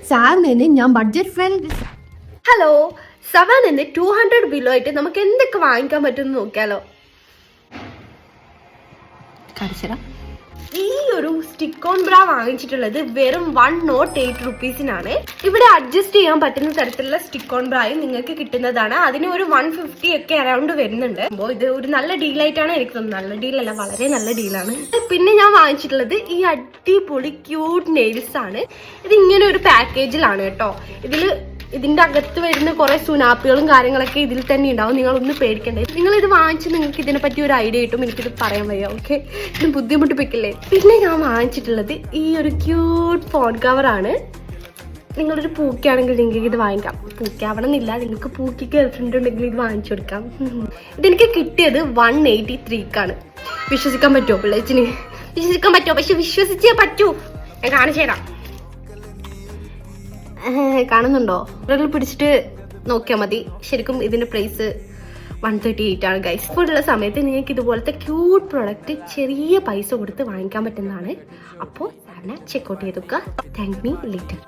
സാറിന് ഞാൻ budget front. Hello, സവാനിന്ന് 200 below ആയിട്ട് നമുക്ക് എന്തൊക്കെ വാങ്ങിക്കാൻ പറ്റുമെന്ന് നോക്കിയാലോ. ഈ ഒരു സ്റ്റിക്ക് ഓൺ ബ്രാ വാങ്ങിച്ചിട്ടുള്ളത് വെറും 108 റുപ്പീസിനാണ്. ഇവിടെ അഡ്ജസ്റ്റ് ചെയ്യാൻ പറ്റുന്ന തരത്തിലുള്ള സ്റ്റിക്ക് ഓൺ ബ്രായും നിങ്ങൾക്ക് കിട്ടുന്നതാണ്. അതിന് ഒരു 150 ഒക്കെ അറൗണ്ട് വരുന്നുണ്ട്. അപ്പോൾ ഇത് ഒരു നല്ല ഡീലായിട്ടാണ് എനിക്ക് തോന്നുന്നത്. നല്ല ഡീലല്ല, വളരെ നല്ല ഡീലാണ്. പിന്നെ ഞാൻ വാങ്ങിച്ചിട്ടുള്ളത് ഈ അടിപൊളി ക്യൂട്ട് നെയിൽസ് ആണ്. ഇത് ഇങ്ങനെ ഒരു പാക്കേജിലാണ് കേട്ടോ. ഇതിന്റെ അകത്ത് വരുന്ന കുറെ സുനാപ്പികളും കാര്യങ്ങളൊക്കെ ഇതിൽ തന്നെ ഉണ്ടാവും. നിങ്ങളൊന്നും പേടിക്കണ്ടേ. നിങ്ങൾ ഇത് വാങ്ങിച്ച് നിങ്ങൾക്ക് ഇതിനെ പറ്റി ഒരു ഐഡിയ കിട്ടും. എനിക്കിത് പറയാൻ വയ്യ. ഓക്കെ, ഇത് ബുദ്ധിമുട്ടിപ്പിക്കില്ലേ. പിന്നെ ഞാൻ വാങ്ങിച്ചിട്ടുള്ളത് ഈ ഒരു ക്യൂട്ട് ഫോൺ കവറാണ്. നിങ്ങളൊരു പൂക്കാണെങ്കിൽ നിങ്ങൾക്ക് ഇത് വാങ്ങിക്കാം. പൂക്കാവണം എന്നില്ല, നിങ്ങൾക്ക് പൂക്കി ഗേൾഫ്രണ്ട് ഉണ്ടെങ്കിൽ ഇത് വാങ്ങിച്ചു കൊടുക്കാം. ഇതെനിക്ക് കിട്ടിയത് 183ക്കാണ്. വിശ്വസിക്കാൻ പറ്റുമോ പിള്ളേച്ചിന്? വിശ്വസിക്കാൻ പറ്റുമോ? പക്ഷെ വിശ്വസിച്ചേ പറ്റൂ. ഞാൻ കാണിച്ചു തരാം. കാണുന്നുണ്ടോ? വിരൽ പിടിച്ചിട്ട് നോക്കിയാൽ മതി. ശരിക്കും ഇതിന്റെ പ്രൈസ് 138 ആണ് ഗൈസ്. ഇപ്പോഴുള്ള സമയത്ത് നിങ്ങൾക്ക് ഇതുപോലത്തെ ക്യൂട്ട് പ്രോഡക്റ്റ് ചെറിയ പൈസ കൊടുത്ത് വാങ്ങിക്കാൻ പറ്റുന്നതാണ്. അപ്പോൾ ചെക്കൗട്ട് ചെയ്തൊക്കെ. Thank me later.